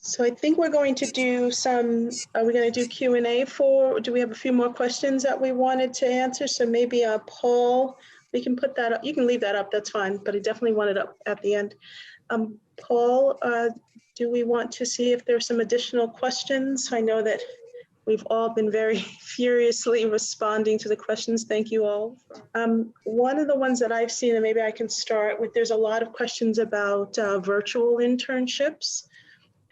So I think we're going to do are we going to do Q&A do we have a few more questions that we wanted to answer? So maybe Paul, we can put that up. You can leave that up, that's fine, but I definitely want it up at the end. Paul, do we want to see if there's some additional questions? I know that we've all been very furiously responding to the questions. Thank you all. One of the ones that I've seen, and maybe I can start with, there's a lot of questions about virtual internships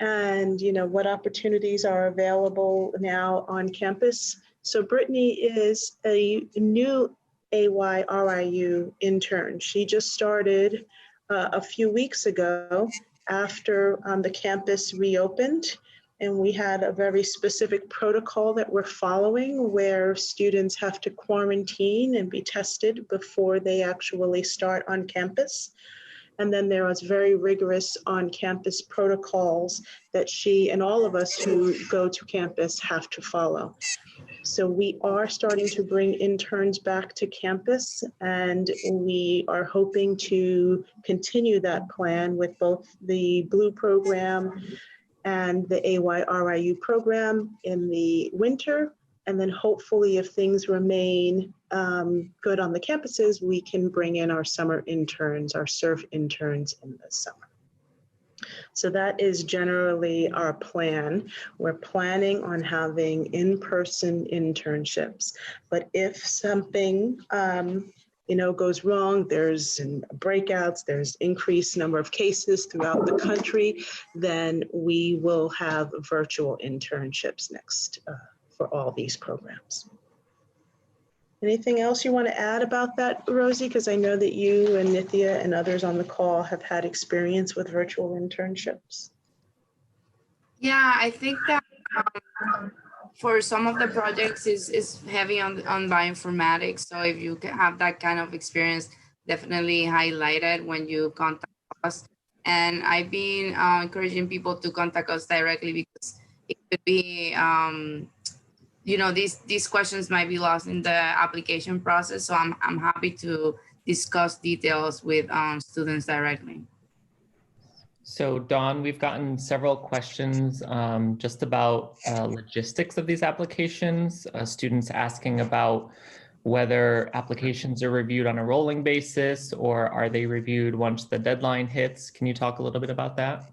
and what opportunities are available now on campus. So Brittany is a new AYRIU intern. She just started a few weeks ago after the campus reopened. And we had a very specific protocol that we're following where students have to quarantine and be tested before they actually start on campus. And then there was very rigorous on-campus protocols that she and all of us who go to campus have to follow. So we are starting to bring interns back to campus, and we are hoping to continue that plan with both the Blue program and the AYRIU program in the winter. And then hopefully if things remain good on the campuses, we can bring in our summer interns, our SURF interns in the summer. So that is generally our plan. We're planning on having in-person internships, but if something goes wrong, there's breakouts, there's increased number of cases throughout the country, then we will have virtual internships next for all these programs. Anything else you want to add about that, Rosie? Because I know that you and Nithya and others on the call have had experience with virtual internships. Yeah, I think that for some of the projects is heavy on bioinformatics. So if you have that kind of experience, definitely highlight it when you contact us. And I've been encouraging people to contact us directly because it could be, these questions might be lost in the application process. So I'm happy to discuss details with students directly. So Dawn, we've gotten several questions just about logistics of these applications, students asking about whether applications are reviewed on a rolling basis or are they reviewed once the deadline hits. Can you talk a little bit about that?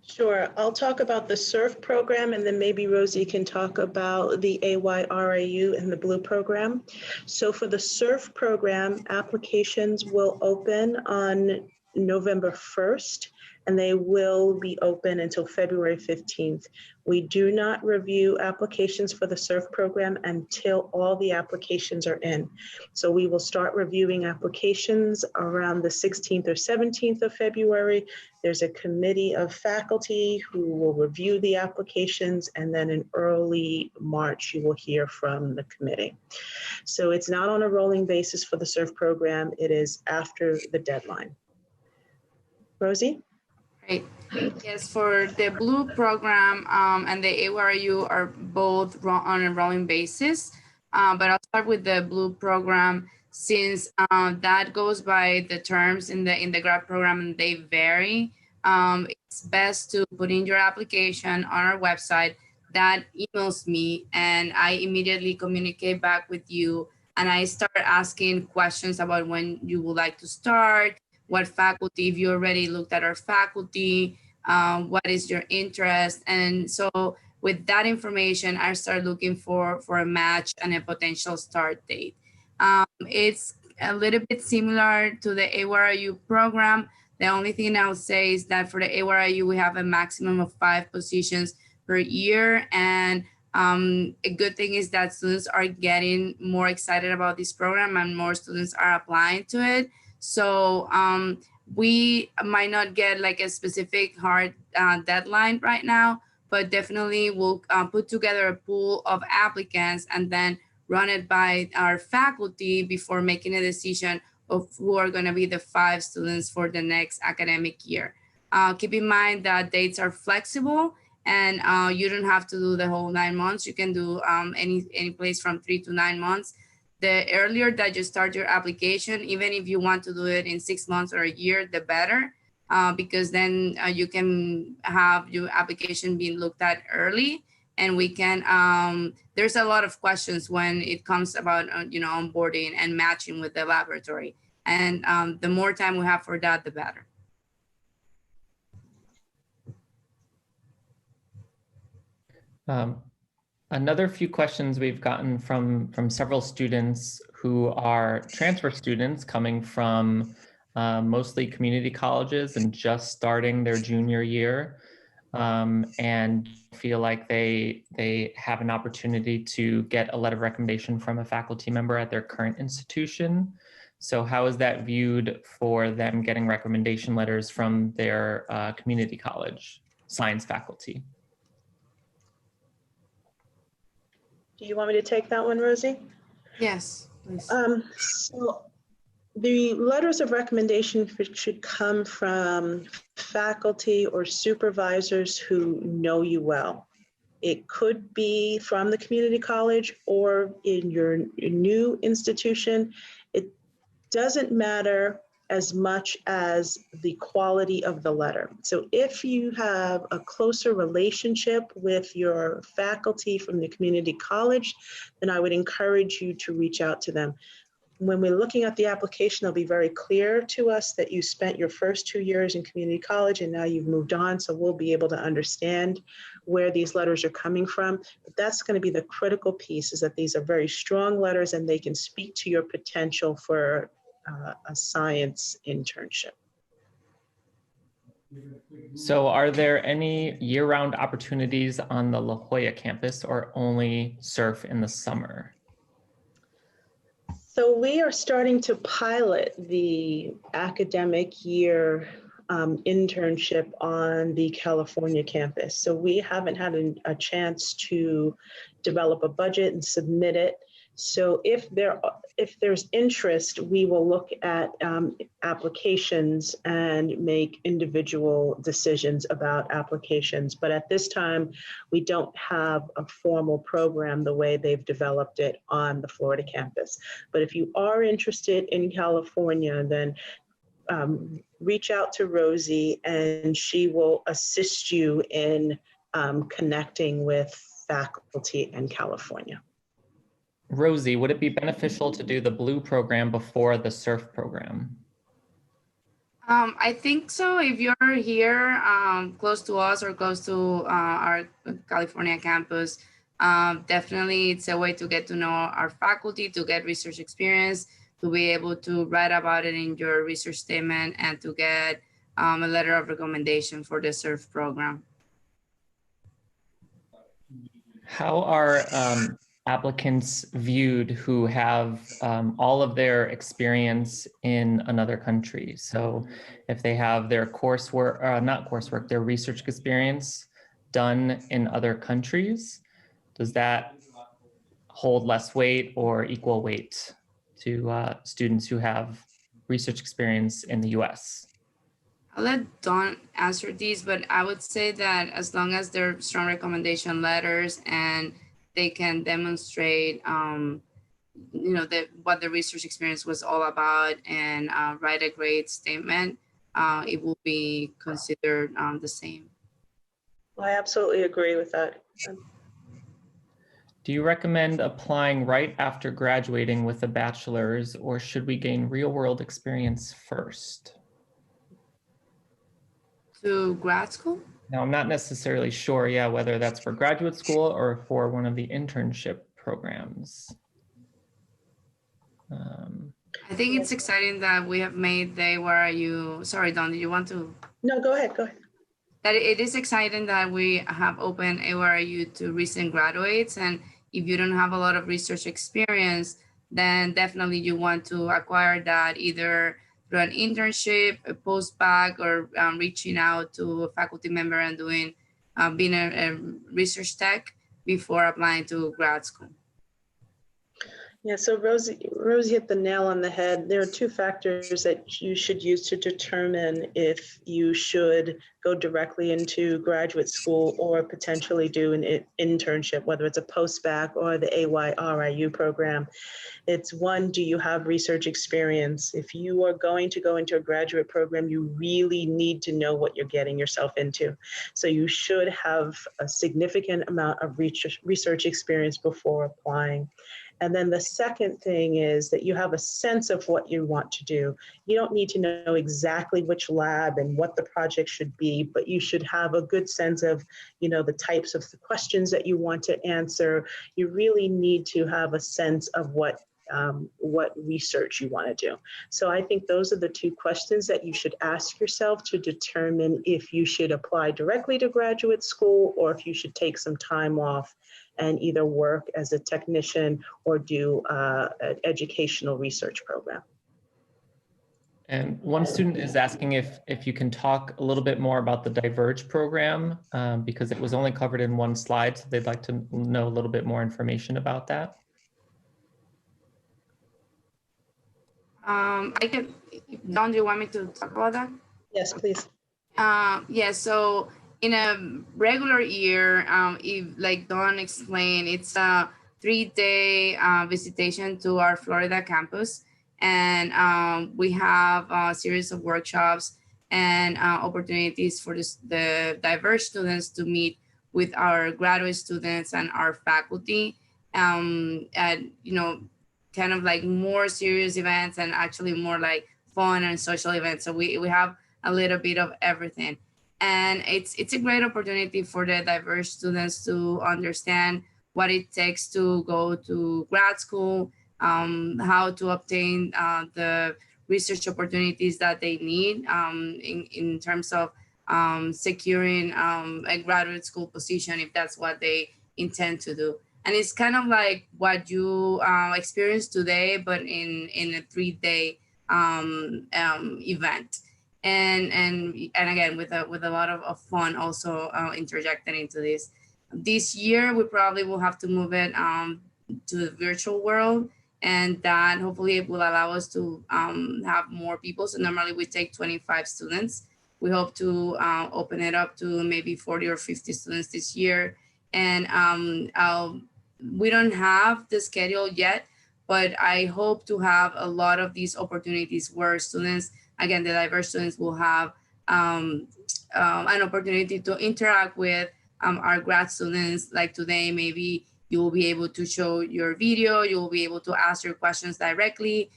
Sure, I'll talk about the SURF program and then maybe Rosie can talk about the AYRIU and the Blue program. So for the SURF program, applications will open on November 1st. And they will be open until February 15th. We do not review applications for the SURF program until all the applications are in. So we will start reviewing applications around the 16th or 17th of February. There's a committee of faculty who will review the applications, and then in early March, you will hear from the committee. So it's not on a rolling basis for the SURF program. It is after the deadline. Rosie? Great. Yes, for the Blue program and the AYRU are both on a rolling basis, but I'll start with the Blue program since that goes by the terms in the grad program and they vary. It's best to put in your application on our website. That emails me and I immediately communicate back with you and I start asking questions about when you would like to start, what faculty, if you already looked at our faculty, what is your interest? And so with that information, I start looking for a match and a potential start date. It's a little bit similar to the AYRIU program. The only thing I would say is that for the AYRIU, we have a maximum of 5 positions per year. And a good thing is that students are getting more excited about this program and more students are applying to it. So we might not get like a specific hard deadline right now, but definitely we'll put together a pool of applicants and then run it by our faculty before making a decision of who are going to be the 5 students for the next academic year. Keep in mind that dates are flexible and you don't have to do the whole 9 months. You can do any place from 3 to 9 months. The earlier that you start your application, even if you want to do it in 6 months or a year, the better. because then you can have your application being looked at early, and we can, there's a lot of questions when it comes about, onboarding and matching with the laboratory. And the more time we have for that, the better. Another few questions we've gotten from several students who are transfer students coming from mostly community colleges and just starting their junior year, and feel like they have an opportunity to get a letter of recommendation from a faculty member at their current institution. So how is that viewed for them getting recommendation letters from their community college science faculty? Do you want me to take that one, Rosie? Yes, please. So the letters of recommendation should come from faculty or supervisors who know you well. It could be from the community college or in your new institution. It doesn't matter as much as the quality of the letter. So if you have a closer relationship with your faculty from the community college, then I would encourage you to reach out to them. When we're looking at the application, it'll be very clear to us that you spent your first 2 years in community college and now you've moved on. So we'll be able to understand where these letters are coming from. But that's going to be the critical piece, is that these are very strong letters and they can speak to your potential for a science internship. So are there any year-round opportunities on the La Jolla campus, or only surf in the summer? So we are starting to pilot the academic year internship on the California campus. So we haven't had a chance to develop a budget and submit it. So if there's interest, we will look at applications and make individual decisions about applications. But at this time, we don't have a formal program the way they've developed it on the Florida campus. But if you are interested in California, then reach out to Rosie and she will assist you in connecting with faculty in California. Rosie, would it be beneficial to do the blue program before the surf program? I think so. If you're here close to us or close to our California campus, definitely it's a way to get to know our faculty, to get research experience, to be able to write about it in your research statement, and to get a letter of recommendation for the surf program. How are applicants viewed who have all of their experience in another country? So if they have their coursework, not coursework, their research experience done in other countries, does that hold less weight or equal weight to students who have research experience in the US? I'll let Dawn answer these, but I would say that as long as they're strong recommendation letters and they can demonstrate, what the research experience was all about, and write a great statement, it will be considered the same. I absolutely agree with that. Do you recommend applying right after graduating with a bachelor's, or should we gain real-world experience first? To grad school? Now, I'm not necessarily sure, whether that's for graduate school or for one of the internship programs. I think it's exciting that we have made the Where Are You? Sorry, Dawn, did you want to? No, go ahead, go ahead. That it is exciting that we have opened Where Are You to recent graduates. And if you don't have a lot of research experience, then definitely you want to acquire that either through an internship, a post-bac, or reaching out to a faculty member and doing being a research tech before applying to grad school. Yeah, so Rosie hit the nail on the head. There are two factors that you should use to determine if you should go directly into graduate school or potentially do an internship, whether it's a post-bac or the AYRIU program. It's one, do you have research experience? If you are going to go into a graduate program, you really need to know what you're getting yourself into. So you should have a significant amount of research experience before applying. And then the second thing is that you have a sense of what you want to do. You don't need to know exactly which lab and what the project should be, but you should have a good sense of, the types of the questions that you want to answer. You really need to have a sense of what research you want to do. So I think those are the two questions that you should ask yourself to determine if you should apply directly to graduate school or if you should take some time off and either work as a technician or do an educational research program. And one student is asking if you can talk a little bit more about the Diverge program, because it was only covered in one slide, so they'd like to know a little bit more information about that. I can, Don, do you want me to talk about that? Yes, please. Yeah, so in a regular year, if like Don explained, it's a 3-day visitation to our Florida campus. And we have a series of workshops and opportunities for the diverse students to meet with our graduate students and our faculty. And, kind of like more serious events and actually more like fun and social events. So we have a little bit of everything. And it's a great opportunity for the diverse students to understand what it takes to go to grad school, how to obtain the research opportunities that they need in terms of securing a graduate school position if that's what they intend to do. And it's kind of like what you experienced today, but in a 3-day event. And again, with a lot of fun also interjected into this. This year, we probably will have to move it to the virtual world, and that hopefully it will allow us to have more people. So normally we take 25 students. We hope to open it up to maybe 40 or 50 students this year. And we don't have the schedule yet, but I hope to have a lot of these opportunities where students, again, the diverse students will have an opportunity to interact with our grad students. Like today, maybe you will be able to show your video, you will be able to ask your questions directly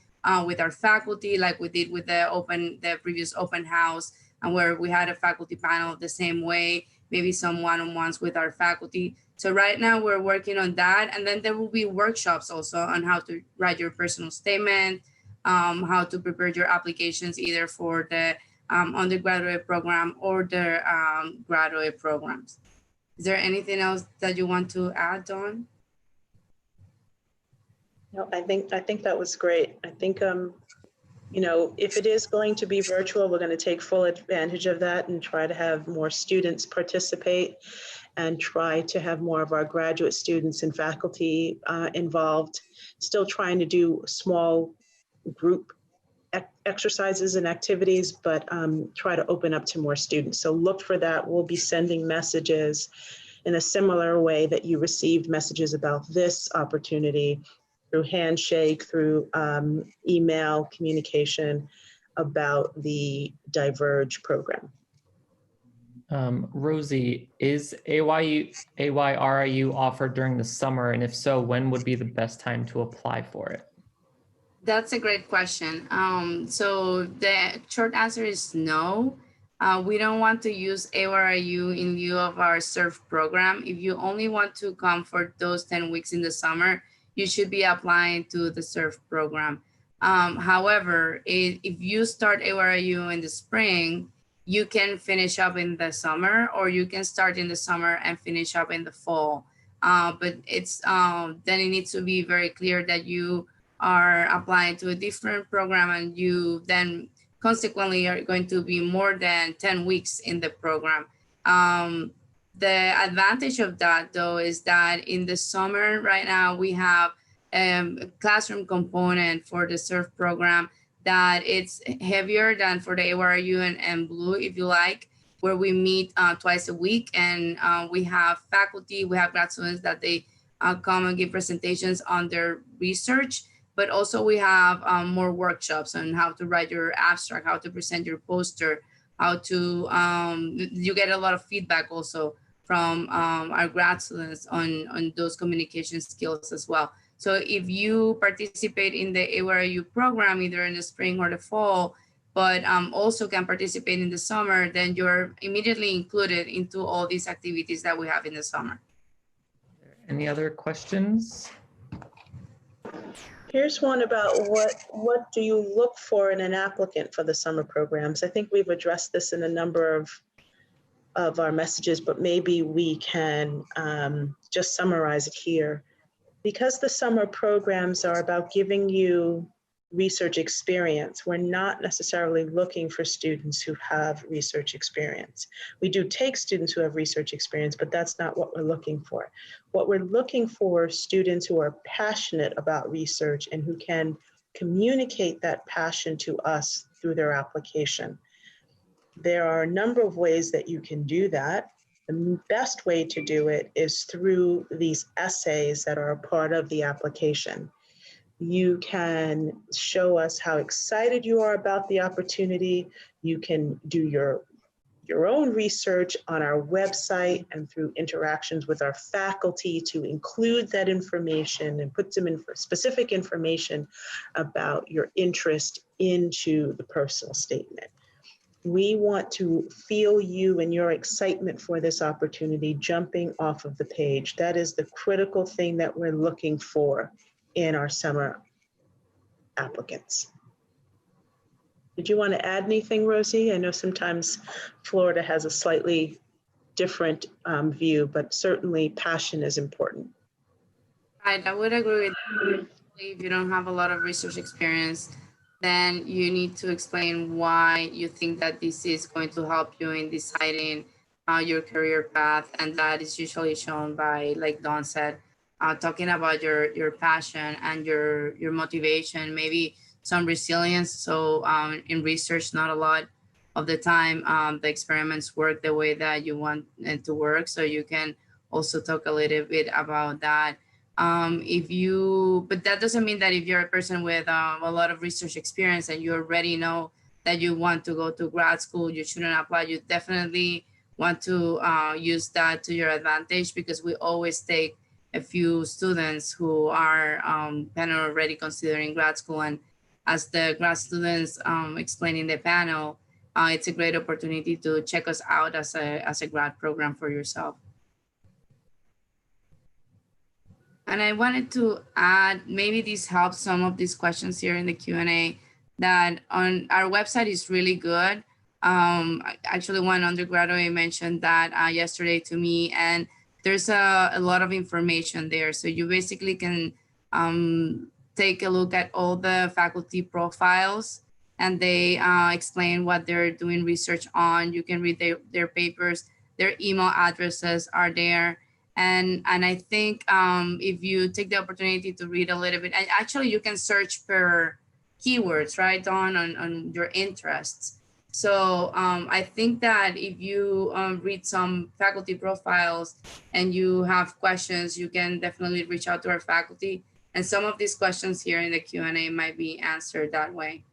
with our faculty, like we did with the previous open house, and where we had a faculty panel the same way, maybe some one-on-ones with our faculty. So right now we're working on that. And then there will be workshops also on how to write your personal statement, how to prepare your applications either for the undergraduate program or the graduate programs. Is there anything else that you want to add, Dawn? No, I think that was great. I think, if it is going to be virtual, we're going to take full advantage of that and try to have more students participate and try to have more of our graduate students and faculty involved. Still trying to do small group exercises and activities, but try to open up to more students. So look for that. We'll be sending messages in a similar way that you received messages about this opportunity through handshake, through email communication about the Diverge program. Rosie, is AYRIU offered during the summer? And if so, when would be the best time to apply for it? That's a great question. So the short answer is no. We don't want to use AYRIU in lieu of our SURF program. If you only want to come for those 10 weeks in the summer, you should be applying to the SURF program. However, if you start AYRIU in the spring, you can finish up in the summer, or you can start in the summer and finish up in the fall. But it's then it needs to be very clear that you are applying to a different program, and you then consequently are going to be more than 10 weeks in the program. The advantage of that, though, is that in the summer right now we have classroom component for the SURF program that it's heavier than for the AYRU and Blue, if you like, where we meet twice a week, and we have faculty, we have grad students that they come and give presentations on their research, but also we have more workshops on how to write your abstract, how to present your poster, how to, you get a lot of feedback also from our grad students on those communication skills as well. So if you participate in the AYRU program, either in the spring or the fall, but also can participate in the summer, then you're immediately included into all these activities that we have in the summer. Any other questions? Here's one about what do you look for in an applicant for the summer programs? I think we've addressed this in a number of our messages, but maybe we can just summarize it here. Because the summer programs are about giving you research experience, we're not necessarily looking for students who have research experience. We do take students who have research experience, but that's not what we're looking for. What we're looking for are students who are passionate about research and who can communicate that passion to us through their application. There are a number of ways that you can do that. The best way to do it is through these essays that are a part of the application. You can show us how excited you are about the opportunity. You can do your own research on our website and through interactions with our faculty to include that information and put some specific information about your interest into the personal statement. We want to feel you and your excitement for this opportunity jumping off of the page. That is the critical thing that we're looking for in our summer applicants. Did you want to add anything, Rosie? I know sometimes Florida has a slightly different view, but certainly passion is important. Right, I would agree with you. If you don't have a lot of research experience, then you need to explain why you think that this is going to help you in deciding your career path. And that is usually shown by, like Dawn said, talking about your passion and your motivation, maybe some resilience. So in research, not a lot of the time, the experiments work the way that you want it to work. So you can also talk a little bit about that. But that doesn't mean that if you're a person with a lot of research experience and you already know that you want to go to grad school, you shouldn't apply. You definitely want to use that to your advantage, because we always take a few students who are kind of already considering grad school. And as the grad students explain in the panel, it's a great opportunity to check us out as a grad program for yourself. And I wanted to add, maybe this helps some of these questions here in the Q&A, that on our website is really good. Actually, one undergraduate mentioned that yesterday to me, and there's a lot of information there. So you basically can take a look at all the faculty profiles, and they explain what they're doing research on. You can read their papers, their email addresses are there. And I think if you take the opportunity to read a little bit, and actually you can search per keywords, right, Dawn, on your interests. So I think that if you read some faculty profiles and you have questions, you can definitely reach out to our faculty. And some of these questions here in the Q&A might be answered that way.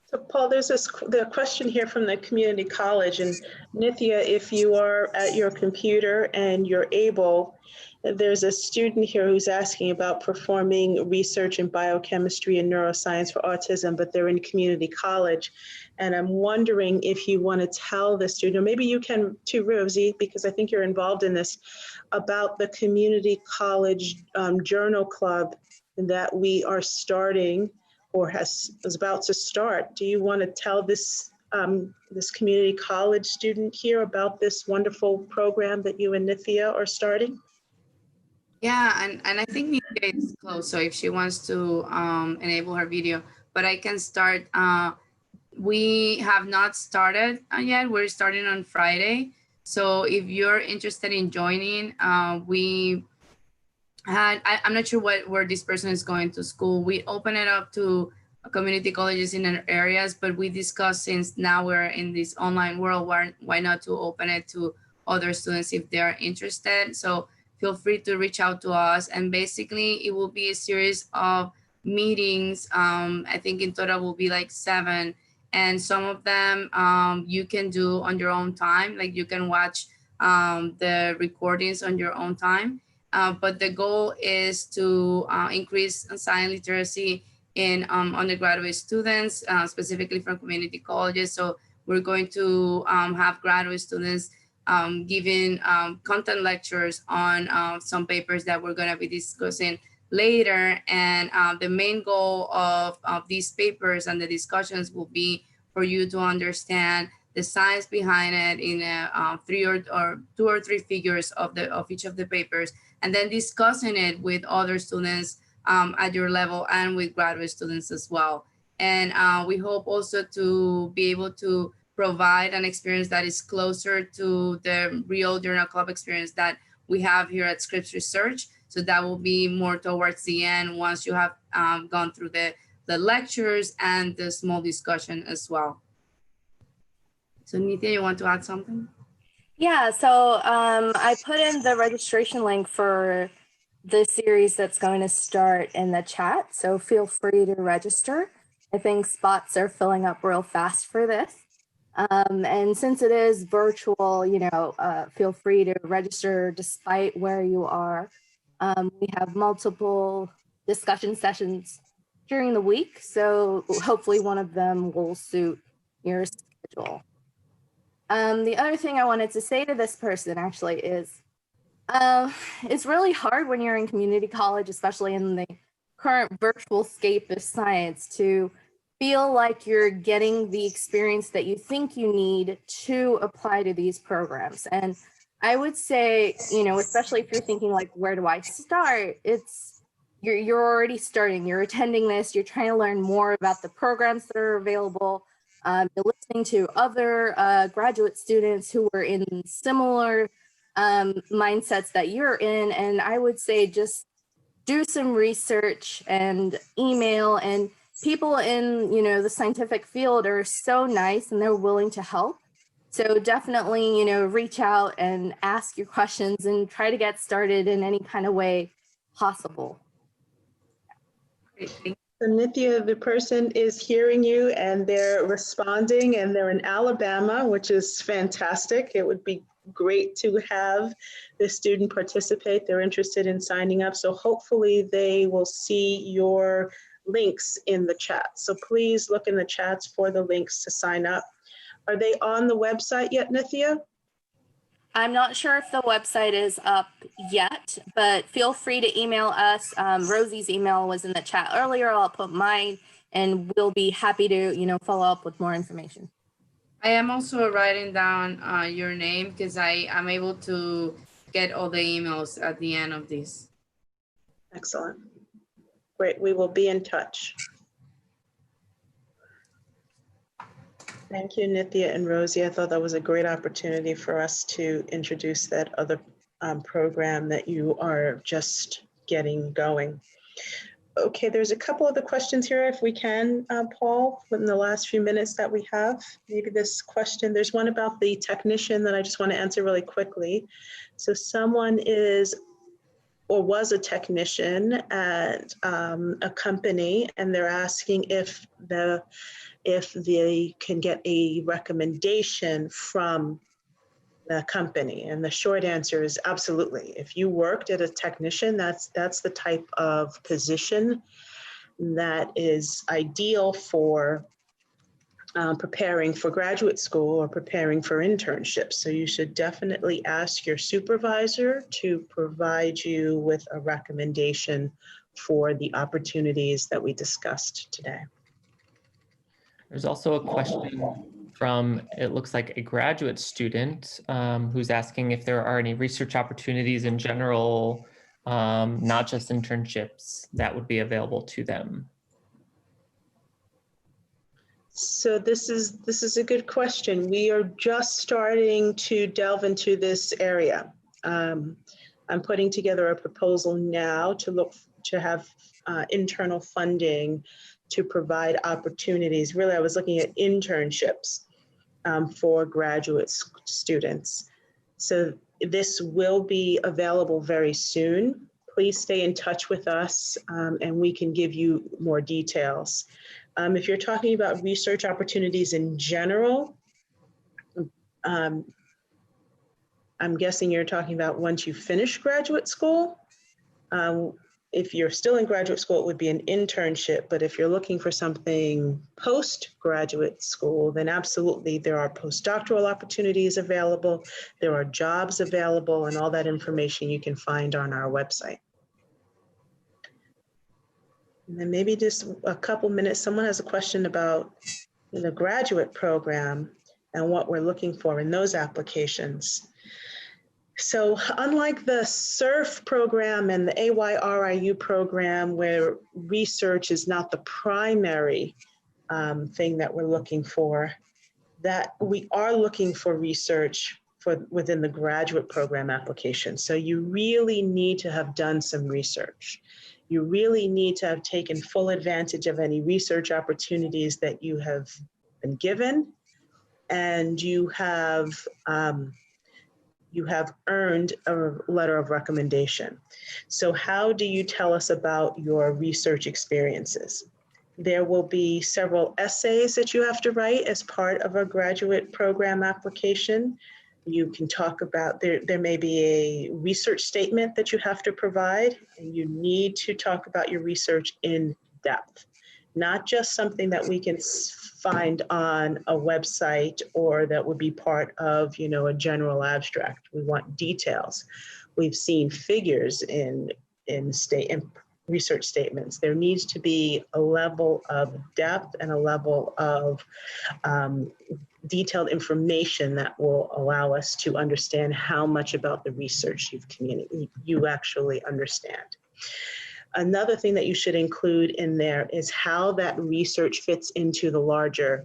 So Paul, there's the question here from the community college, and Nithya, if you are at your computer and you're able, there's a student here who's asking about performing research in biochemistry and neuroscience for autism, but they're in community college. And I'm wondering if you want to tell the student, or maybe you can too, Rosie, because I think you're involved in this, about the community college journal club that we are starting, or is about to start. Do you want to tell this this community college student here about this wonderful program that you and Nithya are starting? Yeah, and I think Nithya is close, so if she wants to enable her video, but I can start. We have not started yet. We're starting on Friday. So if you're interested in joining, we And I'm not sure where this person is going to school. We open it up to community colleges in our areas, but we discussed, since now we're in this online world, why not to open it to other students if they are interested. So feel free to reach out to us. And basically it will be a series of meetings. I think in total will be like 7. And some of them you can do on your own time. Like you can watch the recordings on your own time. But the goal is to increase science literacy in undergraduate students, specifically from community colleges. So we're going to have graduate students giving content lectures on some papers that we're going to be discussing later. And the main goal of these papers and the discussions will be for you to understand the science behind it in 3 or 2 or 3 figures of each of the papers, and then discussing it with other students at your level and with graduate students as well. And we hope also to be able to provide an experience that is closer to the real journal club experience that we have here at Scripps Research. So that will be more towards the end, once you have gone through the lectures and the small discussion as well. So Nithya, you want to add something? Yeah, so I put in the registration link for the series that's going to start in the chat, so feel free to register. I think spots are filling up real fast for this. And since it is virtual, feel free to register despite where you are. We have multiple discussion sessions during the week, so hopefully one of them will suit your schedule. The other thing I wanted to say to this person actually is, it's really hard when you're in community college, especially in the current virtual scape of science, to feel like you're getting the experience that you think you need to apply to these programs. And I would say, especially if you're thinking like, where do I start? You're already starting, you're attending this, you're trying to learn more about the programs that are available. You're listening to other graduate students who are in similar mindsets that you're in. And I would say just do some research and email, and people in, the scientific field are so nice and they're willing to help. So definitely, reach out and ask your questions and try to get started in any kind of way possible. So Nithya, the person is hearing you and they're responding, and they're in Alabama, which is fantastic. It would be great to have the student participate. They're interested in signing up. So hopefully they will see your links in the chat. So please look in the chats for the links to sign up. Are they on the website yet, Nithya? I'm not sure if the website is up yet, but feel free to email us. Rosie's email was in the chat earlier. I'll put mine, and we'll be happy to, follow up with more information. I am also writing down your name because I am able to get all the emails at the end of this. Excellent. Great, we will be in touch. Thank you, Nithya and Rosie. I thought that was a great opportunity for us to introduce that other program that you are just getting going. Okay, there's a couple other questions here, if we can, Paul, in the last few minutes that we have. Maybe this question, there's one about the technician that I just want to answer really quickly. So someone is or was a technician at a company, and they're asking if they can get a recommendation from the company. And the short answer is absolutely. If you worked at a technician, that's the type of position that is ideal for preparing for graduate school or preparing for internships. So you should definitely ask your supervisor to provide you with a recommendation for the opportunities that we discussed today. There's also a question from, it looks like a graduate student who's asking if there are any research opportunities in general, not just internships, that would be available to them. So this is a good question. We are just starting to delve into this area. I'm putting together a proposal now to have internal funding to provide opportunities. Really, I was looking at internships for graduate students. So this will be available very soon. Please stay in touch with us and we can give you more details. If you're talking about research opportunities in general, I'm guessing you're talking about once you finish graduate school. If you're still in graduate school, it would be an internship, but if you're looking for something post-graduate school, then absolutely there are postdoctoral opportunities available, there are jobs available, and all that information you can find on our website. And then maybe just a couple minutes, someone has a question about the graduate program and what we're looking for in those applications. So unlike the SURF program and the AYRIU program, where research is not the primary thing that we're looking for, that we are looking for research within the graduate program application. So you really need to have done some research. You really need to have taken full advantage of any research opportunities that you have been given, and you have earned a letter of recommendation. So how do you tell us about your research experiences? There will be several essays that you have to write as part of a graduate program application. You can talk about, there may be a research statement that you have to provide, and you need to talk about your research in depth, not just something that we can find on a website or that would be part of, a general abstract. We want details. We've seen figures in research statements. There needs to be a level of depth and a level of detailed information that will allow us to understand how much about the research you actually understand. Another thing that you should include in there is how that research fits into the larger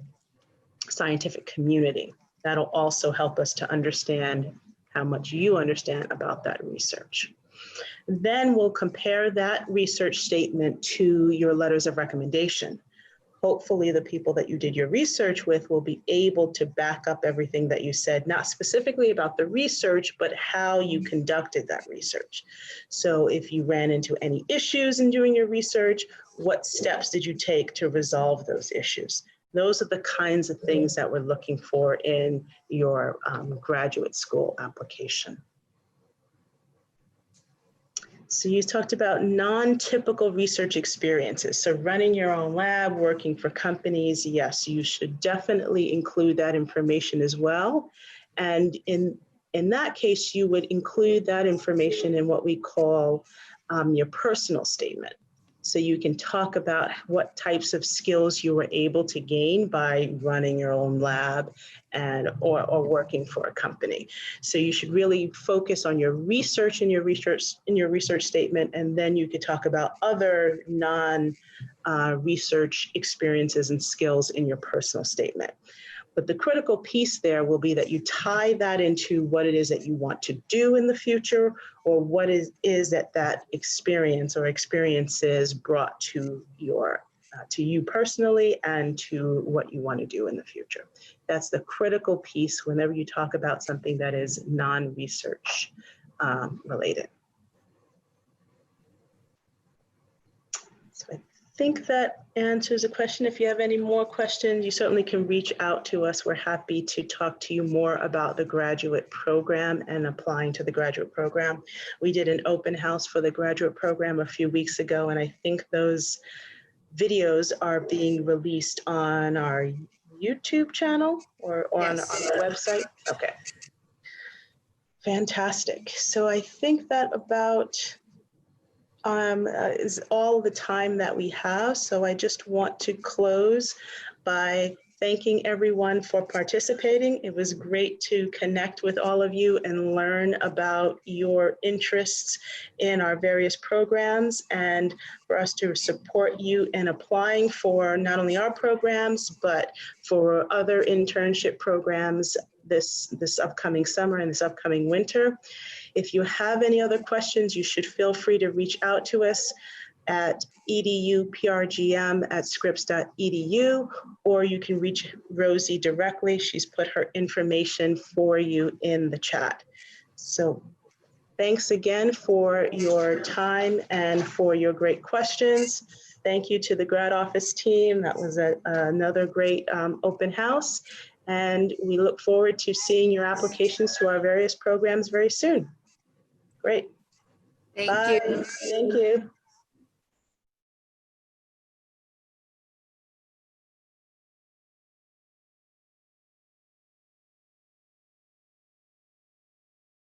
scientific community. That'll also help us to understand how much you understand about that research. Then we'll compare that research statement to your letters of recommendation. Hopefully the people that you did your research with will be able to back up everything that you said, not specifically about the research, but how you conducted that research. So if you ran into any issues in doing your research, what steps did you take to resolve those issues? Those are the kinds of things that we're looking for in your graduate school application. So you talked about non-typical research experiences. So running your own lab, working for companies, yes, you should definitely include that information as well. And in that case, you would include that information in what we call your personal statement. So you can talk about what types of skills you were able to gain by running your own lab or working for a company. So you should really focus on your research in your research statement, and then you could talk about other non-research experiences and skills in your personal statement. But the critical piece there will be that you tie that into what it is that you want to do in the future, or what is that experience or experiences brought to you personally and to what you want to do in the future. That's the critical piece whenever you talk about something that is non-research related. So I think that answers the question. If you have any more questions, you certainly can reach out to us. We're happy to talk to you more about the graduate program and applying to the graduate program. We did an open house for the graduate program a few weeks ago, and I think those videos are being released on our YouTube channel or on the website. Okay. Fantastic. So I think that about is all the time that we have. So I just want to close by thanking everyone for participating. It was great to connect with all of you and learn about your interests in our various programs, and for us to support you in applying for not only our programs, but for other internship programs this upcoming summer and this upcoming winter. If you have any other questions, you should feel free to reach out to us at eduprgm@scripps.edu, or you can reach Rosie directly. She's put her information for you in the chat. So thanks again for your time and for your great questions. Thank you to the grad office team. That was another great open house. And we look forward to seeing your applications to our various programs very soon. Great. Thank Bye. you. Thank you.